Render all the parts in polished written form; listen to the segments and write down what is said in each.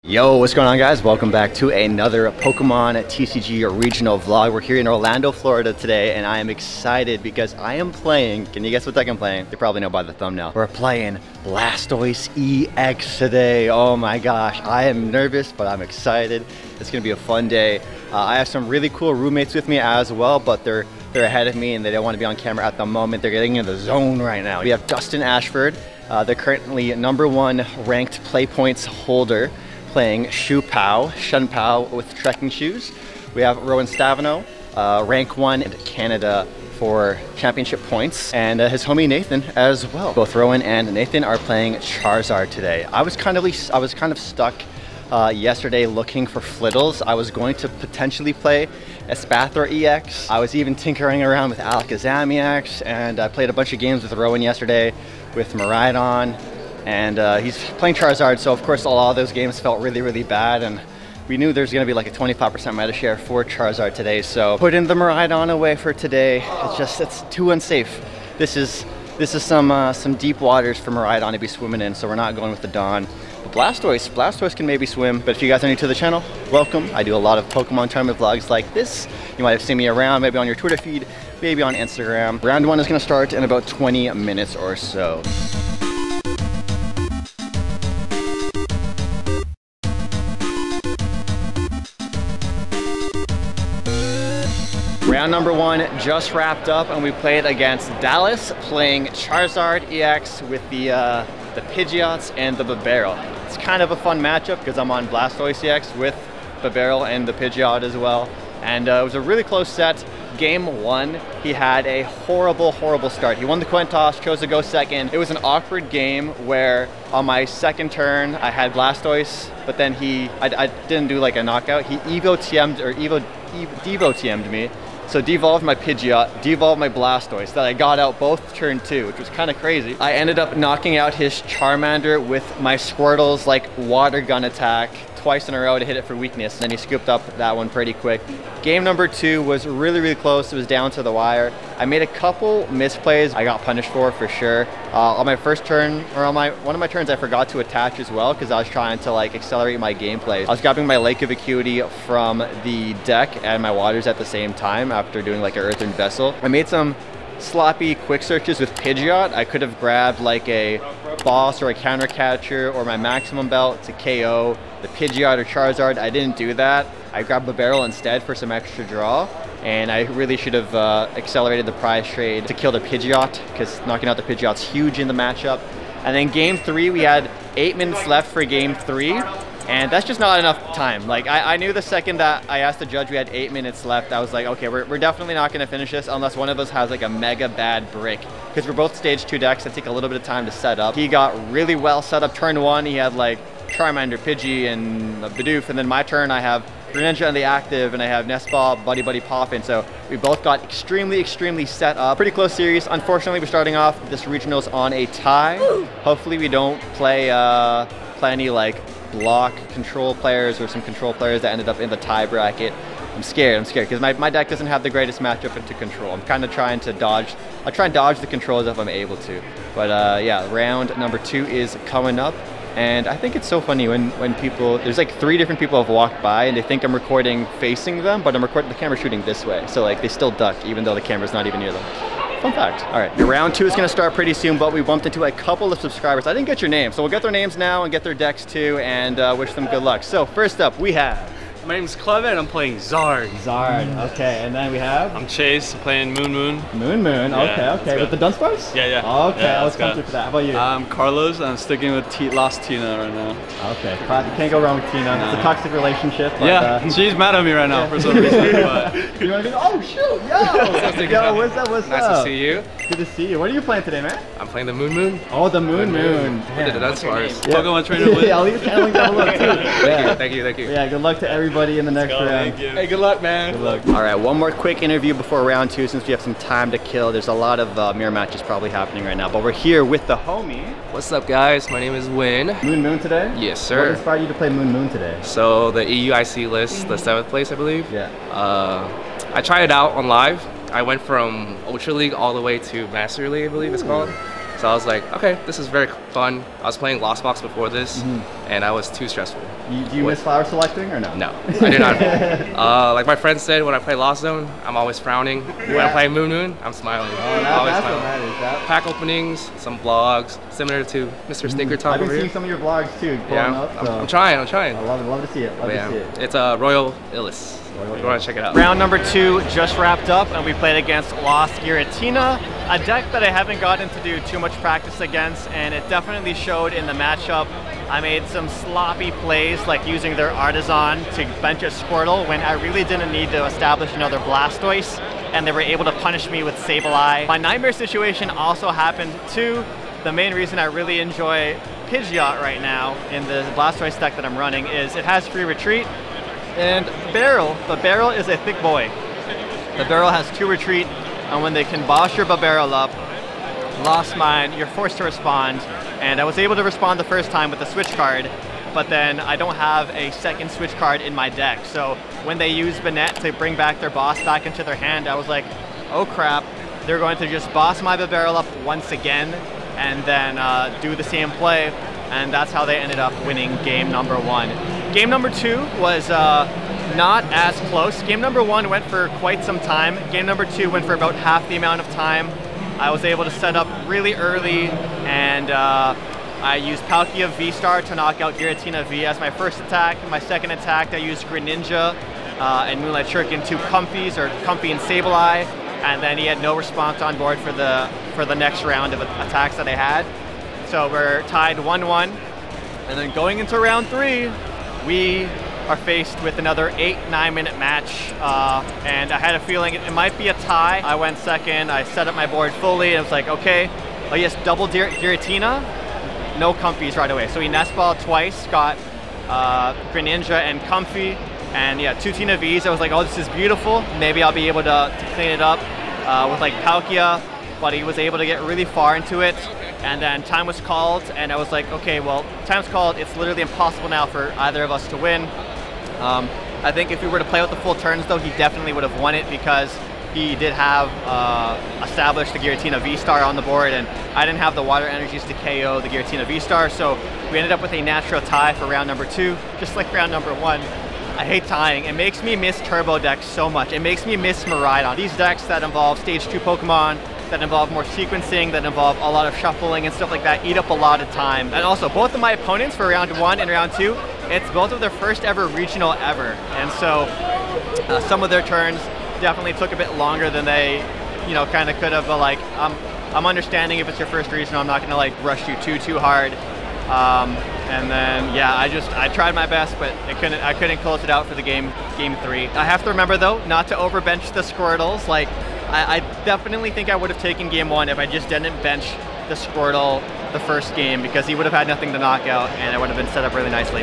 Yo, what's going on, guys? Welcome back to another Pokemon TCG regional vlog. We're here in Orlando, Florida today, and I am excited because I am playing, can you guess what deck I'm playing? You probably know by the thumbnail. We're playing Blastoise EX today. Oh my gosh, I am nervous, but I'm excited. It's gonna be a fun day. I have some really cool roommates with me as well, but they're ahead of me and they don't want to be on camera at the moment. They're getting in the zone right now. We have Dustin Ashford. They're currently #1 ranked play points holder, playing Shen Pao with trekking shoes. We have Rowan Stavino, rank 1 in Canada for championship points, and his homie Nathan as well. Both Rowan and Nathan are playing Charizard today. I was kind of stuck yesterday looking for Flittles. I was going to potentially play Espathra EX. I was even tinkering around with Alakazam EX, and I played a bunch of games with Rowan yesterday with Miraidon. And he's playing Charizard, so of course a lot of those games felt really bad, and we knew there's gonna be like a 25% meta share for Charizard today, so put in the Miraidon away for today. It's too unsafe. This is some deep waters for Miraidon to be swimming in, so we're not going with the Dawn. But Blastoise can maybe swim. But if you guys are new to the channel, welcome. I do a lot of Pokemon tournament vlogs like this. You might have seen me around, maybe on your Twitter feed, maybe on Instagram. Round 1 is gonna start in about 20 minutes or so. Round #1 just wrapped up, and we played against Dallas, playing Charizard EX with the Pidgeots and the Bibarel. It's kind of a fun matchup because I'm on Blastoise EX with Bibarel and the Pidgeot as well. And it was a really close set. Game 1, he had a horrible start. He won the coin toss, chose to go second. It was an awkward game where on my second turn, I had Blastoise, but then I didn't do like a knockout. He Devo TM'd me. So devolved my Pidgeot, devolved my Blastoise that I got out both turn 2, which was kind of crazy. I ended up knocking out his Charmander with my Squirtle's like water gun attack twice in a row to hit it for weakness. And then he scooped up that one pretty quick. Game #2 was really close. It was down to the wire. I made a couple misplays I got punished for sure. On my first turn, or on one of my turns, I forgot to attach as well because I was trying to like accelerate my gameplay. I was grabbing my Lake of Acuity from the deck and my waters at the same time after doing like an Earthen Vessel. I made some sloppy quick searches with Pidgeot. I could have grabbed like a boss or a counter catcher or my maximum belt to KO the Pidgeot or Charizard. I didn't do that. I grabbed Bibarel instead for some extra draw, and I really should have accelerated the prize trade to kill the Pidgeot because knocking out the Pidgeot's huge in the matchup. And then game 3, we had 8 minutes left for game 3. And that's just not enough time. Like I knew the second that I asked the judge we had 8 minutes left, I was like, okay, we're definitely not gonna finish this unless one of us has like a mega bad brick. Because we're both stage 2 decks that take a little bit of time to set up. He got really well set up turn 1. He had like Charmander, Pidgey, and Bidoof. And then my turn, I have Greninja on the active, and I have Nestball, Buddy Poffin. So we both got extremely set up. Pretty close series. Unfortunately, we're starting off this regionals on a tie. Hopefully we don't play any like block control players or some control players that ended up in the tie bracket. I'm scared because my deck doesn't have the greatest matchup into control. I'm kind of trying to dodge. I'll try and dodge the controls if I'm able to. But yeah, round #2 is coming up. And I think it's so funny when people, there's like 3 different people have walked by and they think I'm recording facing them, but I'm recording, the camera's shooting this way. So like they still duck even though the camera's not even near them. Fun fact. All right, round 2 is gonna start pretty soon, but we bumped into a couple of subscribers. I didn't get your name, so we'll get their names now and get their decks too, and wish them good luck. So first up, we have... My name is Cleva and I'm playing Zard. Zard, okay, and then we have... I'm Chase, I'm playing Moon. Yeah, okay. With the Dunsparce? Yeah. Okay, yeah, let's come through for that. How about you? I'm Carlos, and I'm sticking with Lost Tina right now. Okay, can't go wrong with Tina. It's a toxic relationship. But, yeah, she's mad at me right now for some reason. But... You want to go? Oh shoot, yo! What's up? Nice to see you. Good to see you. What are you playing today, man? I'm playing the Moon. Oh, the Moon. What did that's ours. Pokemon trainer win. Yeah, I'll leave your channel link down below too. Thank you. Yeah, good luck to everybody in the next round. Hey, good luck, man. Good luck. All right, one more quick interview before round 2 since we have some time to kill. There's a lot of mirror matches probably happening right now, but we're here with the homie. What's up, guys? My name is Win. Moon today? Yes, sir. What inspired you to play Moon today? So the EUIC list, the 7th place, I believe. Yeah. I tried it out on live. I went from Ultra League all the way to Master League, I believe it's called. So I was like, okay, this is very fun. I was playing Lost Box before this, and I was too stressful. Do you miss flower selecting or no? No, I do not. Like my friend said, when I play Lost Zone, I'm always frowning. When I play Moon Moon, I'm smiling. Always that's smiling. what matters. That. Pack openings, some vlogs, similar to Mr. SneakerTalk I've been over seeing here. some of your vlogs too, pulling Yeah, up. So. I'm trying. I love to see it. Love to see it. It's a Royal Illis. If you want to check it out. Round number 2 just wrapped up, and we played against Lost Giratina, a deck that I haven't gotten to do too much practice against, and it definitely showed in the matchup. I made some sloppy plays, like using their Artisan to bench a Squirtle when I really didn't need to establish another Blastoise, and they were able to punish me with Sableye. My nightmare situation also happened too. The main reason I really enjoy Pidgeot right now in the Blastoise deck that I'm running is it has free retreat, and the barrel is a thick boy. The barrel has 2 retreat, and when they can boss your barrel up, lost mine, you're forced to respond. And I was able to respond the first time with the switch card, but then I don't have a second switch card in my deck. So when they use Banette to bring back their boss back into their hand, I was like, oh crap, they're going to just boss my barrel up once again, and then do the same play. And that's how they ended up winning game number 1. Game number 2 was not as close. Game number 1 went for quite some time. Game number 2 went for about half the amount of time. I was able to set up really early, and I used Palkia V-Star to knock out Giratina V as my first attack. My second attack, I used Greninja and Moonlight Shuriken, 2 Comfies, or Comfy and Sableye, and then he had no response on board for the next round of attacks that I had. So we're tied 1-1, and then going into round 3, we are faced with another 8-9 minute match, and I had a feeling it might be a tie. I went second, I set up my board fully, and it was like, okay, oh yes, double Giratina, no Comfies right away. So he nestballed twice, got Greninja and Comfy, and yeah, 2 Tina Vs. I was like, oh, this is beautiful. Maybe I'll be able to clean it up with like Palkia, but he was able to get really far into it. And then time was called, and I was like, okay, well, time's called. It's literally impossible now for either of us to win. I think if we were to play with the full turns, though, he definitely would have won it because he did have established the Giratina V-Star on the board, and I didn't have the water energies to KO the Giratina V-Star, so we ended up with a natural tie for round number 2, just like round number 1. I hate tying. It makes me miss turbo decks so much. It makes me miss Miraidon. These decks that involve stage 2 Pokemon, that involve more sequencing, that involve a lot of shuffling and stuff like that, eat up a lot of time. And also, both of my opponents for round 1 and round 2, it's both of their first ever regional ever. And so some of their turns definitely took a bit longer than they, kind of could have, but like, I'm understanding if it's your first regional, I'm not gonna like rush you too hard. And then, yeah, I tried my best, but I couldn't close it out for the game 3. I have to remember though, not to overbench the Squirtles. Like, I definitely think I would have taken game 1 if I just didn't bench the Squirtle the first game, because he would have had nothing to knock out and it would have been set up really nicely.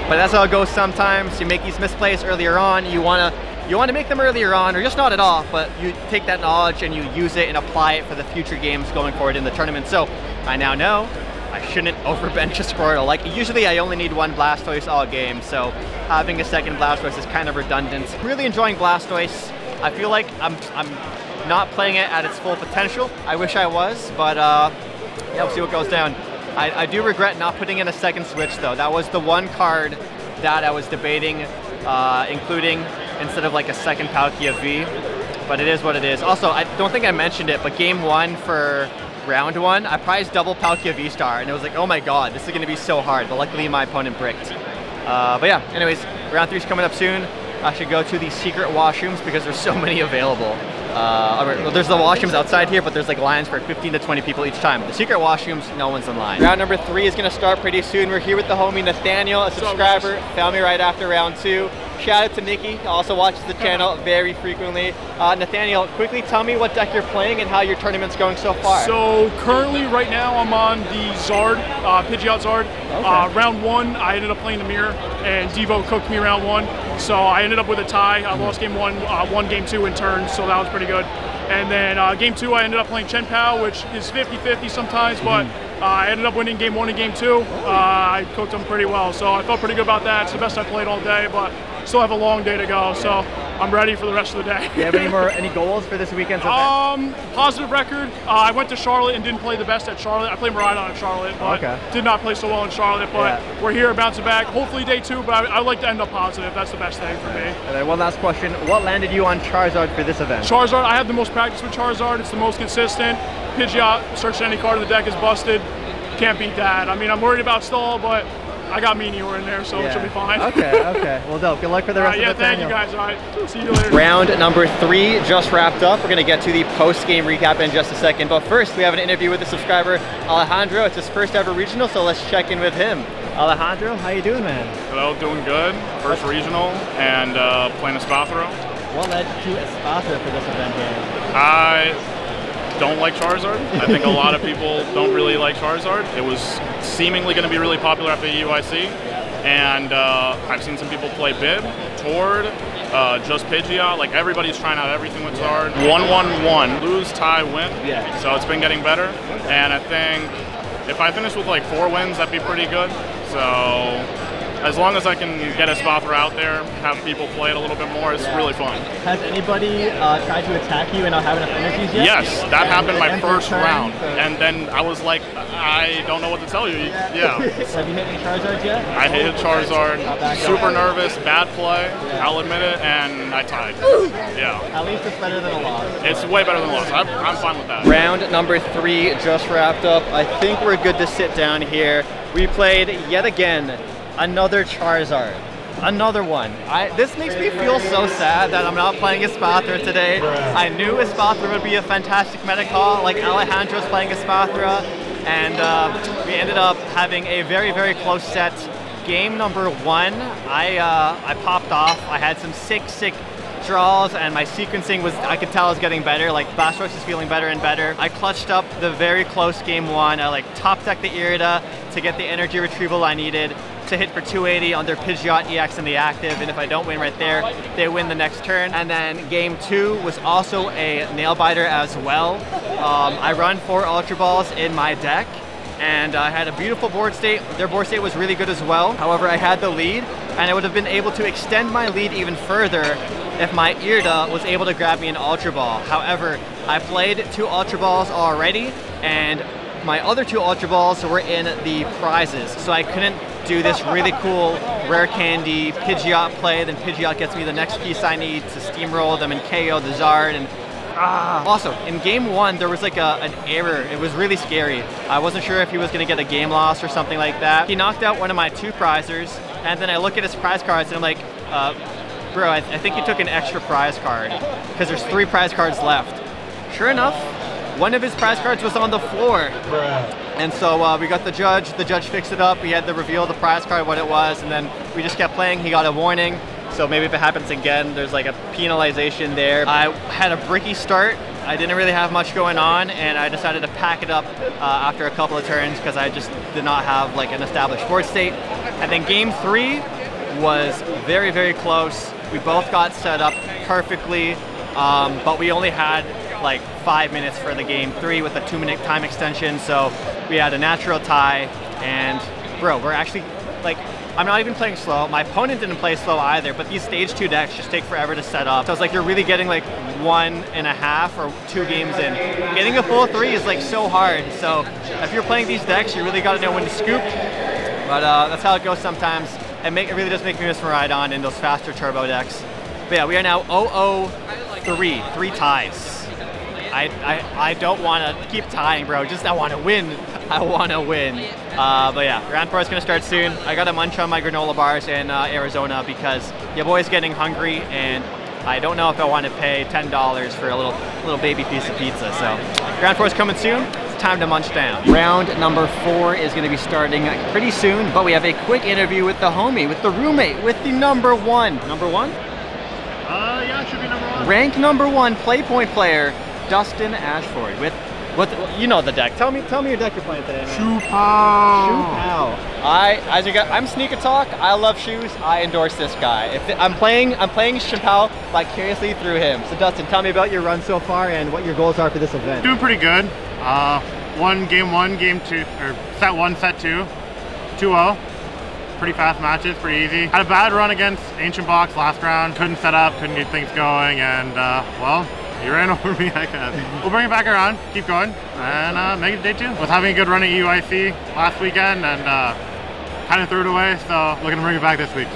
But that's how it goes sometimes. You make these misplays earlier on, you want to make them earlier on, or just not at all, but you take that knowledge and you use it and apply it for the future games going forward in the tournament. So I now know I shouldn't overbench a Squirtle. Like, usually I only need 1 Blastoise all game, so having a second Blastoise is kind of redundant. Really enjoying Blastoise. I feel like I'm not playing it at its full potential. I wish I was, but yeah, we'll see what goes down. I do regret not putting in a second switch though. That was the one card that I was debating including instead of like a second Palkia V, but it is what it is. Also, I don't think I mentioned it, but game 1 for round 1, I prized double Palkia V-Star, and it was like, oh my god, this is going to be so hard, but luckily my opponent bricked. But yeah, anyways, round 3 is coming up soon. I should go to the secret washrooms because there's so many available. Well, there's the washrooms outside here, but there's like lines for 15 to 20 people each time. The secret washrooms, no one's in line. Round number 3 is going to start pretty soon. We're here with the homie Nathaniel, a subscriber. Found me right after round 2. Shout out to Nikki, also watches the channel very frequently. Nathaniel, quickly tell me what deck you're playing and how your tournament's going so far. So currently, right now, I'm on the Zard, Pidgeot Zard. Okay. Round 1, I ended up playing the mirror, and Devo cooked me round 1. So I ended up with a tie. I lost game 1, won game 2 in turns, so that was pretty good. And then game 2, I ended up playing Chen Pao, which is 50-50 sometimes, but I ended up winning game 1 and game 2. I cooked them pretty well, so I felt pretty good about that. It's the best I played all day, but still have a long day to go. So I'm ready for the rest of the day. Do you have any goals for this weekend's event? Positive record. I went to Charlotte and didn't play the best at Charlotte. I played Maridon at Charlotte, but did not play so well in Charlotte. But we're here, bouncing back. Hopefully day 2, but I would like to end up positive. That's the best thing for me. And then one last question. What landed you on Charizard for this event? Charizard, I have the most practice with Charizard. It's the most consistent. Pidgeot, searching any card in the deck is busted. Can't beat that. I mean, I'm worried about stall, but I got Meteor in there, so it should be fine. Okay. Well, dope. Good luck for the rest of the thank you guys. All right, see you later. Round number 3 just wrapped up. We're gonna get to the post-game recap in just a second, but first we have an interview with a subscriber, Alejandro. It's his first ever regional, so let's check in with him. Alejandro, how you doing, man? Hello, doing good. First regional and playing Espathro. What led to Espathro for this event here? I don't like Charizard. I think a lot of people don't really like Charizard. It was seemingly going to be really popular after the UIC, and I've seen some people play Bib, Tord, just Pidgeot. Like, everybody's trying out everything with Zard. 1-1-1, lose, tie, win. So it's been getting better, and I think if I finish with like 4 wins, that'd be pretty good. So as long as I can get Espathro out there, have people play it a little bit more, it's really fun. Has anybody tried to attack you and not have enough energies yet? Yes, that happened my first round. And then I was like, I don't know what to tell you. Have you hit any Charizards yet? I hit Charizard, super nervous, bad play, I'll admit it, and I tied. At least it's better than a loss. It's way better than a loss. I'm fine with that. Round number 3 just wrapped up. I think we're good to sit down here. We played yet again another Charizard, another one. This makes me feel so sad that I'm not playing Espathro today. I knew Espathro would be a fantastic meta call, like Alejandro's playing Espathro, and we ended up having a very, very close set. Game number 1, I popped off. I had some sick draws, and my sequencing was, I could tell, was getting better. Like, Blastoise is feeling better and better. I clutched up the very close game 1. I like top decked the Irida to get the energy retrieval I needed to hit for 280 on their Pidgeot EX in the active, and if I don't win right there, they win the next turn. And then game 2 was also a nail biter as well. I run 4 Ultra Balls in my deck, and I had a beautiful board state. Their board state was really good as well. However, I had the lead, and I would have been able to extend my lead even further if my Irida was able to grab me an Ultra Ball. However, I played 2 Ultra Balls already, and my other 2 Ultra Balls were in the prizes, so I couldn't do this really cool rare candy Pidgeot play. Then Pidgeot gets me the next piece I need to steamroll them and KO the Zard. And also, in game 1, there was like an error. It was really scary. I wasn't sure if he was going to get a game loss or something like that. He knocked out one of my 2 prizers, and then I look at his prize cards and I'm like, bro, I think you took an extra prize card, because there's 3 prize cards left. Sure enough, one of his prize cards was on the floor. And so we got the judge fixed it up. We had to reveal the prize card, what it was, and then we just kept playing. He got a warning, so maybe if it happens again, there's like a penalization there. I had a bricky start. I didn't really have much going on, and I decided to pack it up after a couple of turns because I just did not have like an established board state. And then game 3 was very, very close. We both got set up perfectly, but we only had like 5 minutes for the game 3 with a 2-minute time extension, so we had a natural tie. And bro, we're actually like, I'm not even playing slow. My opponent didn't play slow either, but these stage 2 decks just take forever to set up. So it's like you're really getting like 1.5 or 2 games in. Getting a full 3 is like so hard. So if you're playing these decks, you really got to know when to scoop. But that's how it goes sometimes. It really does make me miss Maridon in those faster turbo decks. But yeah, we are now 0-0-3, 3 ties. I don't want to keep tying, bro. Just I want to win. I want to win. But yeah, round 4 is going to start soon. I got to munch on my granola bars in Arizona because your boy's getting hungry, and I don't know if I want to pay $10 for a little baby piece of pizza. So round 4 is coming soon. It's time to munch down. Round number 4 is going to be starting pretty soon, but we have a quick interview with the homie, with the roommate, with the number 1. Number 1? Yeah, it should be number 1. Rank number 1 Playpoint player, Dustin Ashford, with you know the deck. Tell me your deck you're playing today, man. Shu-Pow. I'm SneakerTalk. I love shoes. I endorse this guy. I'm playing Shu-Pow vicariously through him. So Dustin, tell me about your run so far and what your goals are for this event. Doing pretty good. Game 1, game 2, or set 1, set 2, 2-0. pretty fast matches, pretty easy. Had a bad run against Ancient Box last round. Couldn't set up, couldn't get things going, and well, he ran over me, I guess. We'll bring it back around, keep going, and make it day 2. Was having a good run at UIC last weekend, and kind of threw it away, so looking to bring it back this week.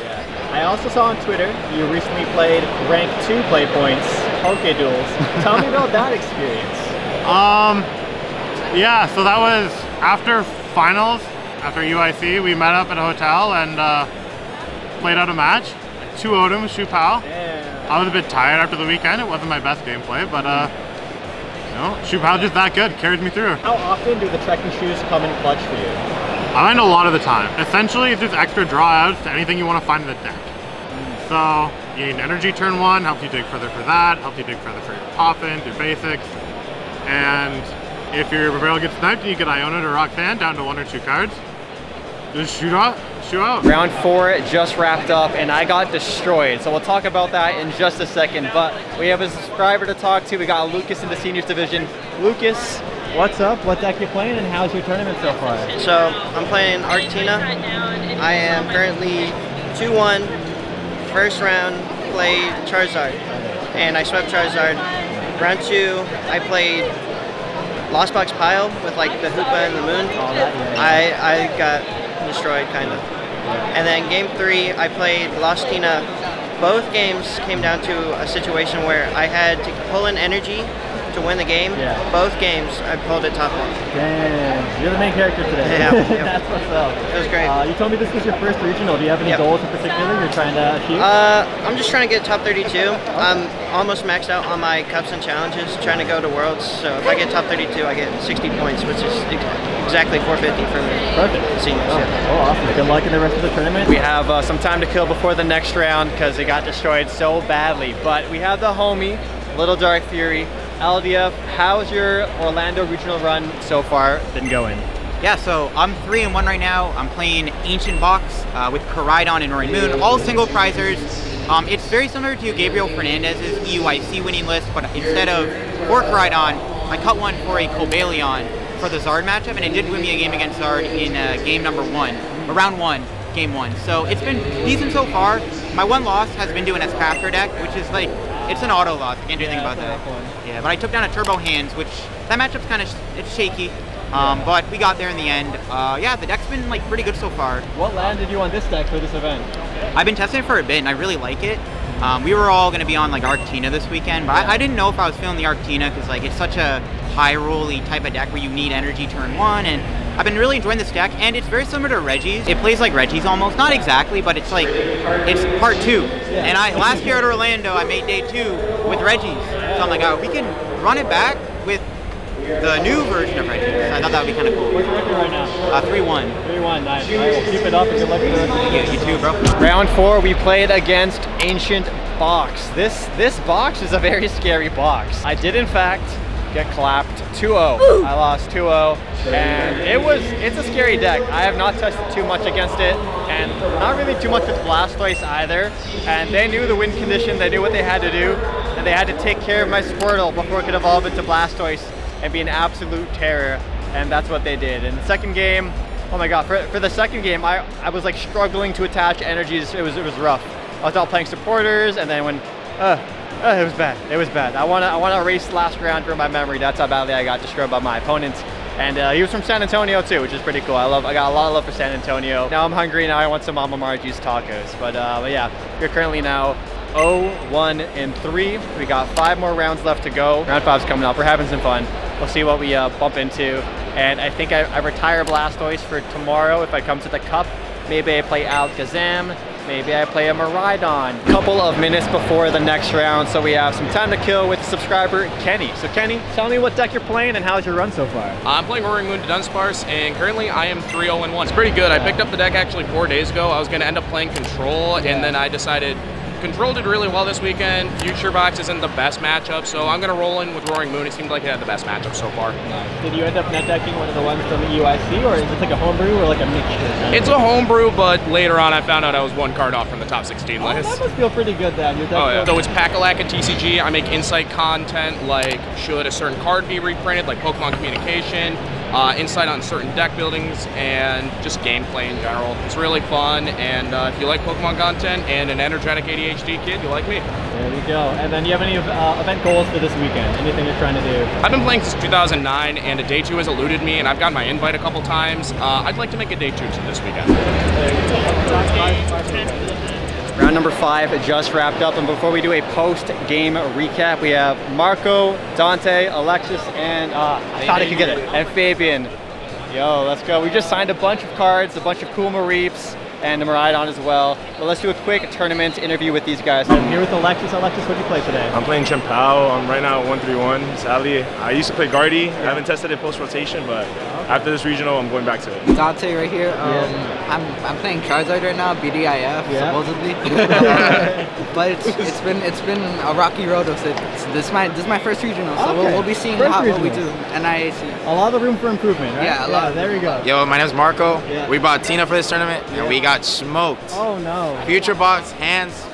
I also saw on Twitter you recently played rank 2 play points, Poke Duels. Tell me about that experience. Yeah, so that was after finals, after UIC, we met up at a hotel and played out a match. 2-0'd him with Shu Pao. I was a bit tired after the weekend. It wasn't my best gameplay, but you know, Shu Pao just that good, carried me through. How often do the trekking shoes come in clutch for you? I find a lot of the time. Essentially, it's just extra draw outs to anything you want to find in the deck. So you need an energy turn 1, helps you dig further for that, helps you dig further for your pop-ins, your basics, and if your barrel gets sniped and you get Iona to Roxanne down to 1 or 2 cards, just shoot out. Round 4 just wrapped up and I got destroyed, so we'll talk about that in just a second, but we have a subscriber to talk to. We got Lucas in the seniors division. Lucas, what's up? What deck you playing and how's your tournament so far? So I'm playing Arctina. I am currently 2-1. First round played Charizard and I swept Charizard. Round 2 I played Lost Box Pile with like the Hoopa and the Moon. I got destroyed kind of. And then game 3 I played Blastina. Both games came down to a situation where I had to pull in energy to win the game. Both games I pulled it top 1. Damn, you're the main character today. Yeah. That's what's up. It was great. You told me this was your first regional. Do you have any goals in particular you're trying to achieve? I'm just trying to get top 32. I'm almost maxed out on my cups and challenges, trying to go to Worlds. So if I get top 32, I get 60 points, which is exactly 450 for me. Perfect. Seniors. Oh, awesome. Good luck in the rest of the tournament. We have some time to kill before the next round because it got destroyed so badly. But we have the homie, Little Dark Fury. LDF, how's your Orlando regional run so far been going? Yeah, so I'm 3-1 right now. I'm playing Ancient Box with Koraidon and Roaring Moon, all single prizers. It's very similar to Gabriel Fernandez's EUIC winning list, but instead of 4 Koraidon, I cut one for a Cobalion for the Zard matchup, and it did win me a game against Zard in game number 1, or round 1, game 1. So it's been decent so far. My one loss has been doing a Spapper deck, which is like, it's an auto loss. I can't do anything about that. Yeah, but I took down a Turbo Hands, which that matchup's kind of it's shaky, but we got there in the end. Yeah, the deck's been like pretty good so far. What landed you on this deck for this event? I've been testing it for a bit, and I really like it. We were all going to be on like Arctina this weekend, but I didn't know if I was feeling the Arctina because like it's such a high roll-y type of deck where you need energy turn 1, and I've been really enjoying this deck, and it's very similar to Reggie's. It plays like Reggie's almost, not exactly, but it's like, it's part 2. And last year at Orlando, I made day 2 with Reggie's. So I'm like, oh, we can run it back with the new version of Reggie's. So I thought that would be kind of cool. What's your record right now? 3-1. 3-1, nice. All right, well, keep it up and good luck with the rest of the game. You too, bro. Round 4, we played against Ancient Box. This box is a very scary box. I did, in fact, get clapped 2-0. I lost 2-0, and it's a scary deck. I have not tested too much against it, and not really too much with Blastoise either. And they knew the win condition, they knew what they had to do, and they had to take care of my Squirtle before it could evolve into Blastoise and be an absolute terror, and that's what they did. In the second game, oh my god, for the second game, I was like struggling to attach energies. It was rough. I was all playing supporters, and then when it was bad. It was bad. I want to erase last round from my memory. That's how badly I got destroyed by my opponents. And he was from San Antonio too, which is pretty cool. I got a lot of love for San Antonio. Now I'm hungry. Now I want some Mama Margie's tacos. But yeah, we're currently now 0-1-3. We got 5 more rounds left to go. Round 5's coming up. We're having some fun. We'll see what we bump into. And I think I retire Blastoise for tomorrow if I come to the Cup. Maybe I play Alakazam. Maybe I play a Miraidon. Couple of minutes before the next round, so we have some time to kill with subscriber Kenny. So Kenny, tell me what deck you're playing and how's your run so far? I'm playing Roaring Moon to Dunsparce, and currently I am 3-0-1. It's pretty good. I picked up the deck actually 4 days ago. I was going to end up playing Control, and then I decided Control did really well this weekend. Future Box isn't the best matchup, so I'm going to roll in with Roaring Moon. It seemed like it had the best matchup so far. Did you end up net decking one of the ones from the UIC, or is it like a homebrew or like a mixture? It's a homebrew, but later on I found out I was 1 card off from the top 16 list. That must feel pretty good then. Your deck yeah. So it's Pack-a-Lack and TCG. I make insight content like should a certain card be reprinted, like Pokemon Communication. insight on certain deck buildings, and just gameplay in general. It's really fun, and if you like Pokemon content and an energetic ADHD kid, you like me. There we go. And then do you have any event goals for this weekend? Anything you're trying to do? I've been playing since 2009, and a day 2 has eluded me, and I've gotten my invite a couple times. I'd like to make a day 2 to this weekend. Round number 5 just wrapped up, and before we do a post-game recap, we have Marco, Dante, Alexis, and I thought I could get it, and Fabian. Yo, let's go. We just signed a bunch of cards, a bunch of cool Mareeps, and a Miraidon as well. But let's do a quick tournament interview with these guys. I'm here with Alexis. Alexis, what do you play today? I'm playing Chien-Pao. I'm right now at 131. Sadly, I used to play Guardy. I haven't tested it post-rotation, but after this regional, I'm going back to it. Dante right here. I'm playing Charizard right now, BDIF supposedly. But it's been a rocky road of it. This is my first regional, so we'll be seeing what we do. NIAC. A lot of room for improvement, right? Yeah, there we go. Yo, my name's Marco. We bought Tina for this tournament, and we got smoked. Oh no. Future box, hands,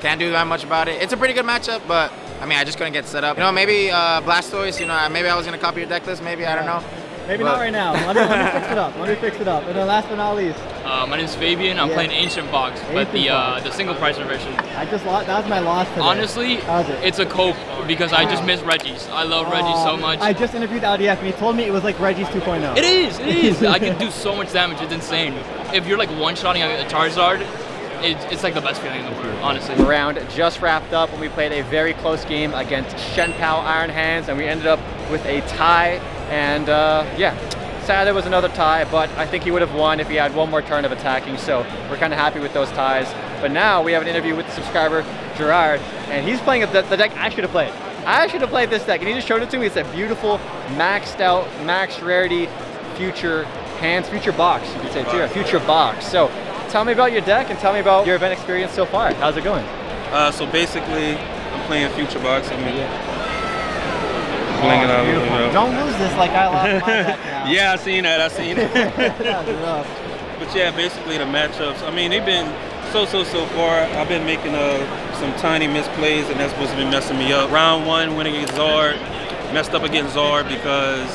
can't do that much about it. It's a pretty good matchup, but I mean, I just couldn't get set up. You know, maybe Blastoise, you know, maybe I was gonna copy your deck list, maybe, I don't know. Maybe not right now. Let me fix it up. Let me fix it up. And then last but not least. My name's Fabian. I'm playing Ancient Box, but the single price version. I just lost. That was my loss today. Honestly, it's a cope because I just miss Reggie's. I love Reggie so much. I just interviewed LDF and he told me it was like Reggie's 2.0. It is. I can do so much damage. It's insane. If you're like one-shotting a Charizard, it's like the best feeling in the world, honestly. The round just wrapped up and we played a very close game against Chien-Pao Iron Hands, and we ended up with a tie. And yeah, sad there was another tie, but I think he would have won if he had one more turn of attacking, so we're kind of happy with those ties. But now we have an interview with the subscriber, Gerard, and he's playing the deck I should have played. I should have played this deck, and he just showed it to me. It's a beautiful, maxed out, max rarity, future hands, future box, you could say too, future box. So tell me about your deck and tell me about your event experience so far. How's it going? So basically, I'm playing future box. I mean, don't lose this like I lost my deck now. Yeah, I seen it. That was rough. But yeah, basically the matchups, I mean, they've been so far. I've been making some tiny misplays, and that's supposed to be messing me up. Round 1, winning against Zard, messed up against Zard because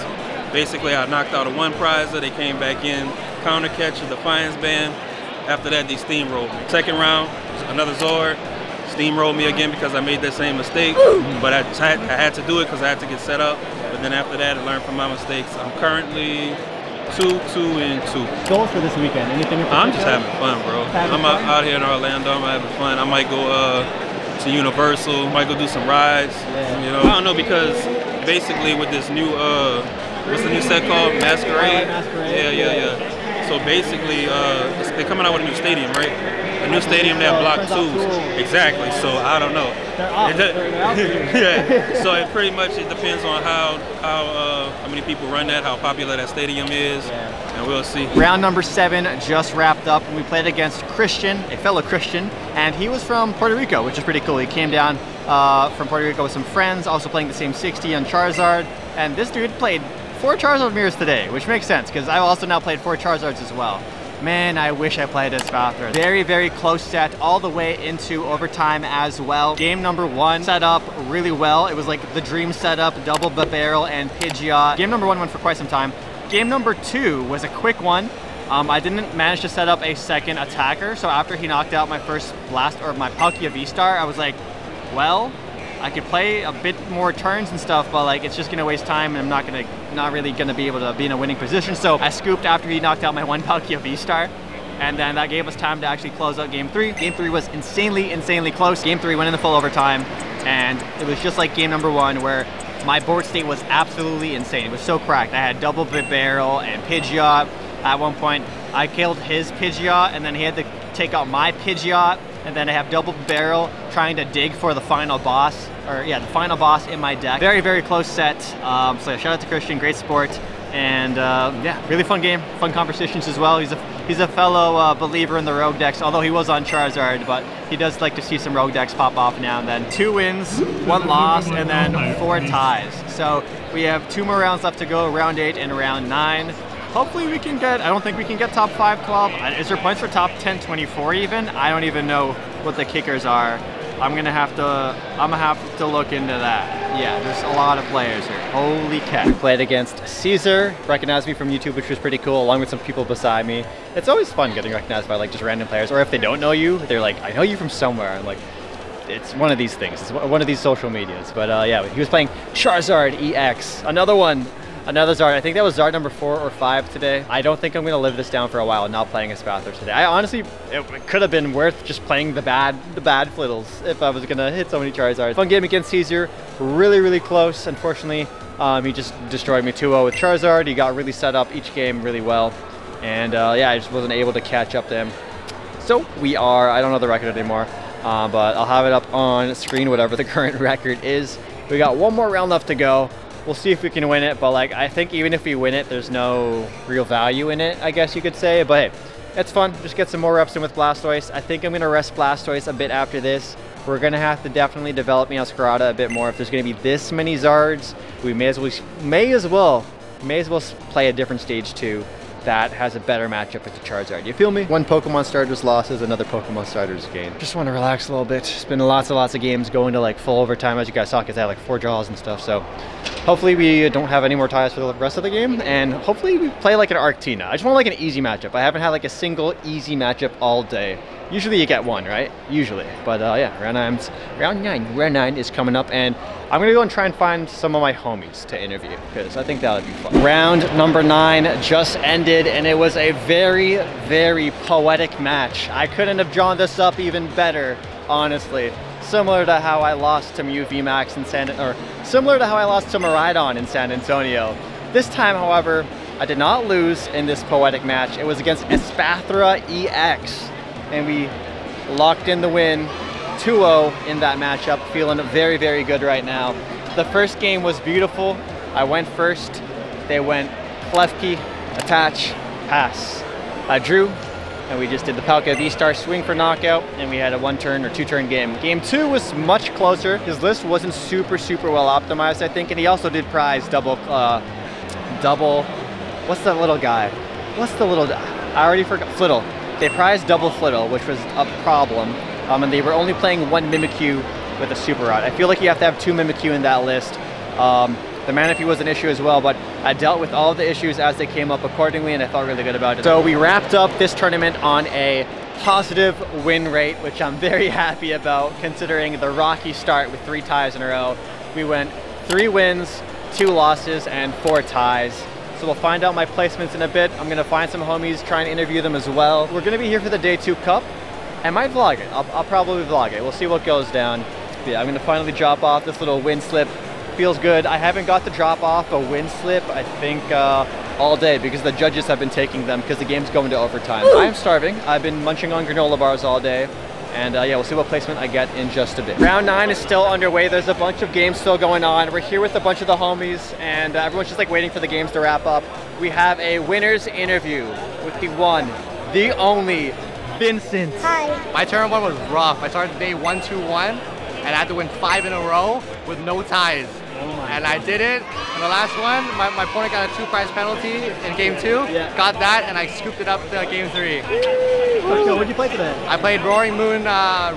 basically I knocked out a 1 prizer. They came back in, counter catch, a Defiance Band. After that, they steamrolled me. Second round, another Zard. Steamrolled me again because I made that same mistake, but I had to do it because I had to get set up. But then after that, I learned from my mistakes. I'm currently 2-2-2. Goals for this weekend? Anything in particular? I'm just having fun, bro. I'm out here in Orlando. I'm having fun. I might go to Universal. Might go do some rides. You know, I don't know, because basically with this new what's the new set called? Masquerade. Yeah. So basically, they're coming out with a new stadium, right? A new stadium that block 2s. Exactly. So I don't know. They're up. Yeah. So it pretty much depends on how many people run that, how popular that stadium is, and we'll see. Round number 7 just wrapped up, and we played against Christian, a fellow Christian, and he was from Puerto Rico, which is pretty cool. He came down from Puerto Rico with some friends, also playing the same 60 on Charizard, and this dude played 4 Charizard mirrors today, which makes sense because I also now played 4 Charizards as well. Man, I wish I played this faster. Very close set all the way into overtime as well. Game number 1 set up really well. It was like the dream setup, double barrel and Pidgeot. Game number 1 went for quite some time. Game number 2 was a quick one. I didn't manage to set up a second attacker, so after he knocked out my first blast or my Palkia V-Star, I was like, well, I could play a bit more turns and stuff, but like it's just gonna waste time, and I'm not really gonna be able to be in a winning position. So I scooped after he knocked out my 1 Palkia V-Star, and then that gave us time to actually close out game 3. Game 3 was insanely close. Game 3 went into full overtime, and it was just like game number 1 where my board state was absolutely insane. It was so cracked. I had double barrel and Pidgeot. At one point, I killed his Pidgeot, and then he had to take out my Pidgeot, and then I have double barrel trying to dig for the final boss, the final boss in my deck. Very close set. So shout out to Christian, great sport, and yeah, really fun game, fun conversations as well. He's a fellow believer in the rogue decks, although he was on Charizard, but he does like to see some rogue decks pop off now and then. 2 wins, 1 loss, and then 4 ties. So we have 2 more rounds left to go, round 8 and round 9. Hopefully we can get, I don't think we can get top 5 club. Is there points for top 10, 24 even? I don't even know what the kickers are. I'm gonna have to look into that. Yeah, there's a lot of players here. Holy cat. Played against Caesar, recognized me from YouTube, which was pretty cool, along with some people beside me. It's always fun getting recognized by like just random players, or if they don't know you, they're like, I know you from somewhere. I'm like, it's one of these things. It's one of these social medias. But yeah, he was playing Charizard EX. Another one. Another Zard. I think that was Zard number 4 or 5 today. I don't think I'm going to live this down for a while, not playing a Spathra today. I honestly, it could have been worth just playing the bad Flittles if I was going to hit so many Charizards. Fun game against Caesar. Really, really close. Unfortunately, he just destroyed me 2-0 with Charizard. He got really set up each game really well. And yeah, I just wasn't able to catch up to him. So we are, I don't know the record anymore, but I'll have it up on screen, whatever the current record is. We got one more round left to go. We'll see if we can win it, but like I think even if we win it, there's no real value in it, I guess you could say. But hey, it's fun. Just get some more reps in with Blastoise. I think I'm gonna rest Blastoise a bit after this. We're gonna have to definitely develop Meowscarada a bit more. If there's gonna be this many Zards, we may as well play a different stage 2 that has a better matchup with the Charizard. You feel me? One Pokemon starter's losses, another Pokemon starter's gain. Just want to relax a little bit. It's been lots and lots of games going to like full overtime, as you guys saw, because I had like 4 draws and stuff. So hopefully we don't have any more ties for the rest of the game, and hopefully we play like an Arctina. I just want like an easy matchup. I haven't had like a single easy matchup all day. Usually you get one, right? Usually. But yeah, round 9 is coming up, and I'm gonna go and try and find some of my homies to interview, because I think that would be fun. Round number 9 just ended, and it was a very, very poetic match. I couldn't have drawn this up even better, honestly. Similar to how I lost to Mew VMAX in similar to how I lost to Miraidon in San Antonio. This time, however, I did not lose in this poetic match. It was against Espathra EX, and we locked in the win 2-0 in that matchup. Feeling very, very good right now. The first game was beautiful. I went first. They went Klefki, attach, pass. I drew, and we just did the Palkia V-Star swing for knockout, and we had a 1-turn or 2-turn game. Game 2 was much closer. His list wasn't super well optimized, I think, and he also did prize double, what's that little guy? I already forgot, Flittle. They prized double Flittle, which was a problem, and they were only playing 1 Mimikyu with a Super Rod. I feel like you have to have 2 Mimikyu in that list. The Manaphy was an issue as well, but I dealt with all the issues as they came up accordingly, and I felt really good about it. So we wrapped up this tournament on a positive win rate, which I'm very happy about, considering the rocky start with 3 ties in a row. We went 3 wins, 2 losses, and 4 ties. So we'll find out my placements in a bit. I'm gonna find some homies, try and interview them as well. We're gonna be here for the Day 2 Cup. I might vlog it. I'll probably vlog it. We'll see what goes down. But yeah, I'm gonna finally drop off this little win slip. Feels good. I haven't got to drop off a win slip, I think, all day, because the judges have been taking them because the game's going to overtime. I am starving. I've been munching on granola bars all day. And yeah, we'll see what placement I get in just a bit. Round 9 is still underway. There's a bunch of games still going on. We're here with a bunch of the homies, and everyone's just like waiting for the games to wrap up. We have a winner's interview with the one, the only, Vincent. Hi. My turn 1 was rough. I started day 1-2-1, and I had to win 5 in a row with no ties. And I did it. In the last one, my opponent got a 2-prize penalty in game 2. Yeah. Got that, and I scooped it up to game 3. Let's go. What did you play today? I played Roaring Moon. Yeah.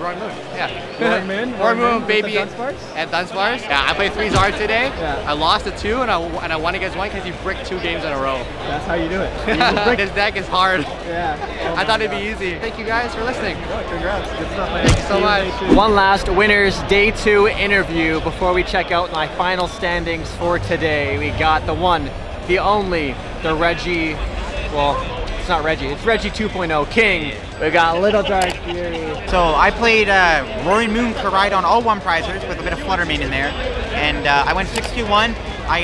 Roaring Moon? Roaring Moon, baby. At Dunsparce? At Dunsparce. Yeah, I played 3 Zards today. Yeah. I lost to 2, and I won against 1 because he bricked 2 games in a row. That's how you do it. This deck is hard. Yeah. I thought it'd be easy. Thank you guys for listening. Congrats. Good stuff, man. Thank you so much. One last winner's Day 2 interview before we check out my final standings for today. We got the one, the only, the Reggie, well, it's not Reggie, it's Reggie 2.0 King. We got Little Dark Fury. So I played Roaring Moon Koraidon, all 1-prizers with a bit of Fluttermane in there. And I went 6-2-1. I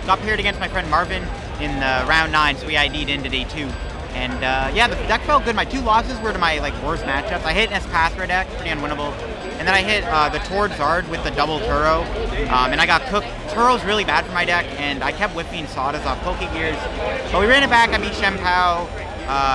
got paired against my friend Marvin in round 9, so we ID'd into day 2. And yeah, the deck felt good. My 2 losses were to my worst matchups. I hit an Espathra deck, pretty unwinnable. And then I hit the Tord Zard with the double Turo, and I got cooked. Turo's really bad for my deck, and I kept whiffing Sawdas off Pokegears. But we ran it back. I beat Shempao,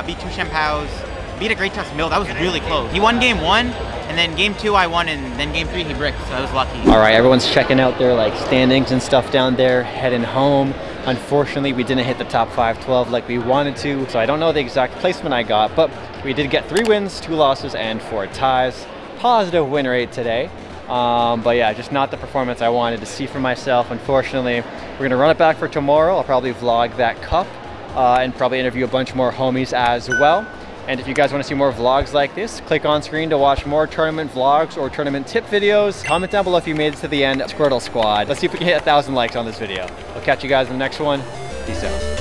beat 2 Shempaos, beat a Great Tusk Mill. That was really close. He won game 1, and then game 2 I won, and then game 3 he bricked, so I was lucky. All right, everyone's checking out their standings and stuff down there, heading home. Unfortunately, we didn't hit the top 5-12 like we wanted to, so I don't know the exact placement I got, but we did get 3 wins, 2 losses, and 4 ties. Positive win rate today. But yeah, just not the performance I wanted to see for myself, unfortunately. We're gonna run it back for tomorrow. I'll probably vlog that cup and probably interview a bunch more homies as well. And if you guys want to see more vlogs like this, click on screen to watch more tournament vlogs or tournament tip videos. Comment down below if you made it to the end. Squirtle Squad. Let's see if we can hit 1,000 likes on this video. I'll catch you guys in the next one. Peace out.